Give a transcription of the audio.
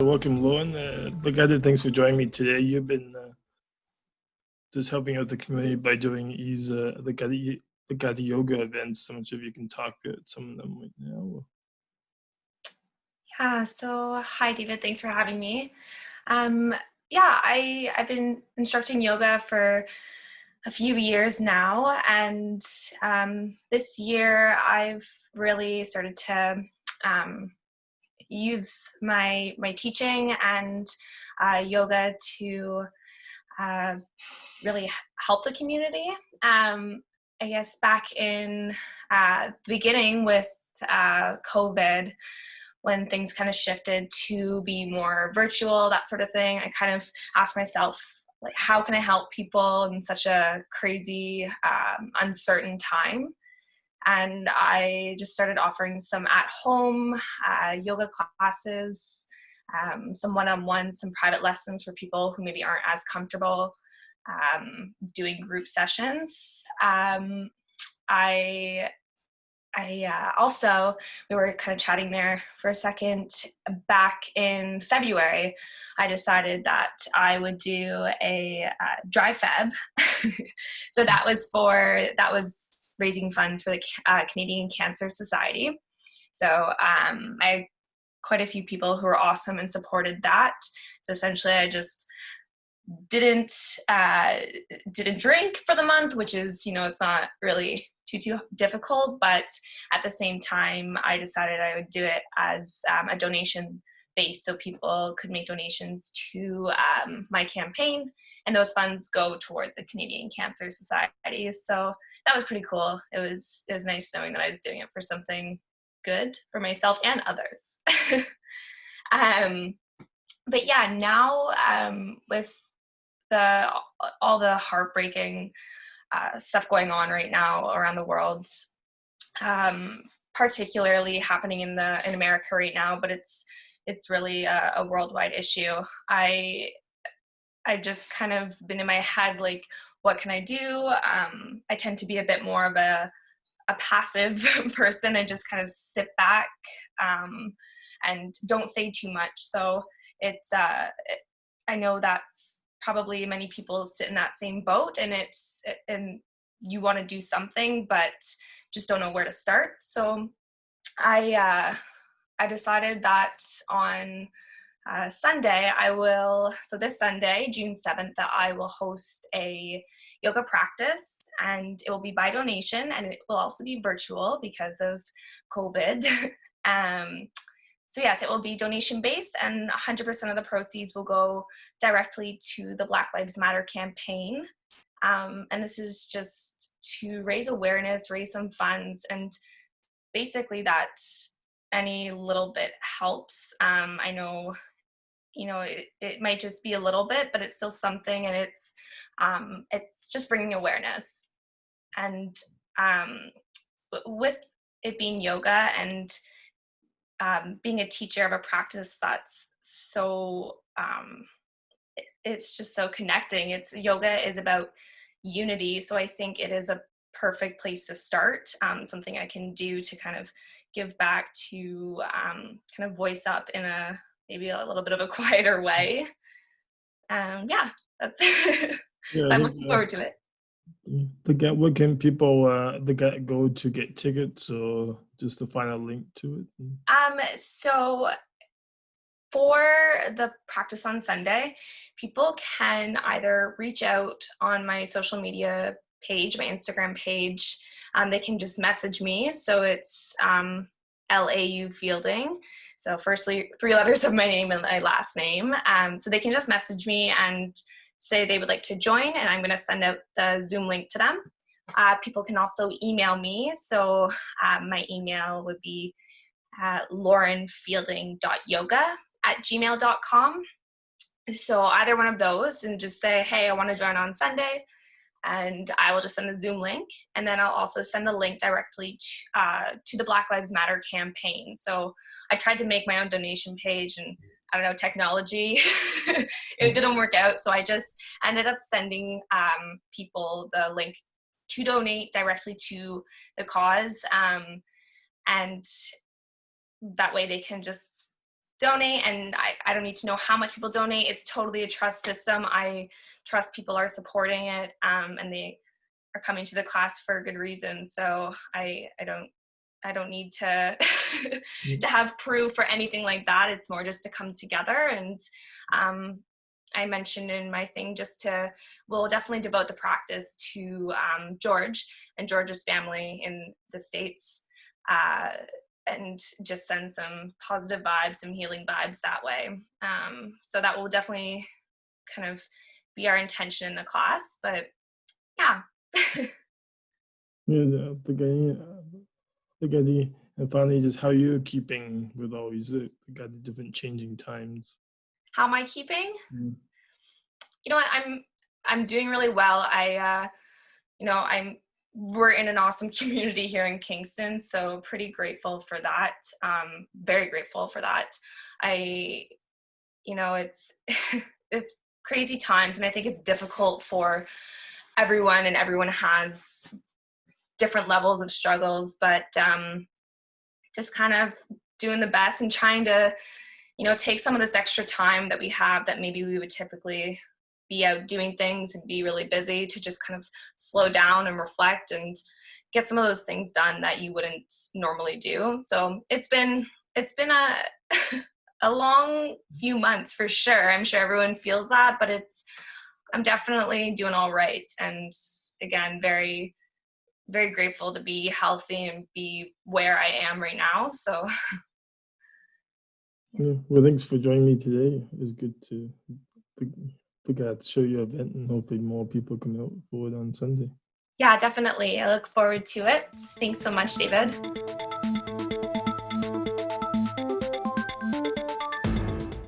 Welcome, Lauren. Thanks for joining me today. You've been just helping out the community by doing the Gadi yoga events. I'm not sure if you can talk about some of them right now. Yeah, so hi David, thanks for having me. I've been instructing yoga for a few years now, and this year I've really started to use my teaching and yoga to uh, really help the community. I guess back in the beginning with COVID, when things kind of shifted to be more virtual, that sort of thing, I kind of asked myself, like, how can I help people in such a crazy, uncertain time? And I just started offering some at-home yoga classes, some one-on-one, some private lessons for people who maybe aren't as comfortable doing group sessions. Also, we were kind of chatting there for a second. Back in February, I decided that I would do a dry feb. So that was raising funds for the Canadian Cancer Society. So I had quite a few people who were awesome and supported that. So essentially, I just didn't drink for the month, which is, it's not really too difficult, but at the same time I decided I would do it as a donation base, so people could make donations to my campaign, and those funds go towards the Canadian Cancer Society. So that was pretty cool. It was nice knowing that I was doing it for something good for myself and others. But yeah, now with all the heartbreaking stuff going on right now around the world, particularly happening in America right now, but it's really a worldwide issue. I've just kind of been in my head, like, what can I do? I tend to be a bit more of a passive person and just kind of sit back and don't say too much. So it's I know that's probably many people sit in that same boat, and you want to do something but just don't know where to start. So I decided that on Sunday this Sunday, June 7th, that I will host a yoga practice, and it will be by donation, and it will also be virtual because of COVID. So yes, it will be donation based, and 100% of the proceeds will go directly to the Black Lives Matter campaign. And this is just to raise awareness, raise some funds, and basically that any little bit helps. I know, it might just be a little bit, but it's still something, and it's just bringing awareness. And with it being yoga and being a teacher of a practice that's so it's just so connecting. Yoga is about unity, so I think it is a perfect place to start, something I can do to kind of give back, to kind of voice up in maybe a little bit of a quieter way. Yeah, that's Yeah, so I'm looking forward to it. what can people go to get tickets, or just to find a link to it? So for the practice on Sunday, people can either reach out on my social media page, my Instagram page. They can just message me. So it's LAU Fielding. So firstly, 3 letters of my name and my last name. So they can just message me and say they would like to join, and I'm going to send out the Zoom link to them. People can also email me. So my email would be laurenfielding.yoga@gmail.com. So either one of those, and just say, hey, I want to join on Sunday, and I will just send the Zoom link, and then I'll also send the link directly to the Black Lives Matter campaign. So I tried to make my own donation page, and I don't know, technology, it didn't work out. So I just ended up sending people the link to donate directly to the cause, and that way they can just donate, and I don't need to know how much people donate. It's totally a trust system. I trust people are supporting it, and they are coming to the class for a good reason. So I don't need to to have proof or anything like that. It's more just to come together. And I mentioned in my thing we'll definitely devote the practice to George and George's family in the States, and just send some positive vibes, some healing vibes that way. So that will definitely kind of be our intention in the class. But yeah. Yeah, and finally, just how you're keeping with all these the different changing times. How am I keeping? You know what, I'm doing really well. We're in an awesome community here in Kingston, so pretty grateful for that. Very grateful for that. It's it's crazy times, and I think it's difficult for everyone, and everyone has different levels of struggles, but just kind of doing the best and trying to, take some of this extra time that we have that maybe we would typically be out doing things and be really busy, to just kind of slow down and reflect and get some of those things done that you wouldn't normally do. So it's been a long few months for sure. I'm sure everyone feels that, but I'm definitely doing all right. And again, very, very grateful to be healthy and be where I am right now. So yeah. Well, thanks for joining me today. It was good to show your event, and hopefully more people come out forward on Sunday. Yeah, definitely. I look forward to it. Thanks so much, David.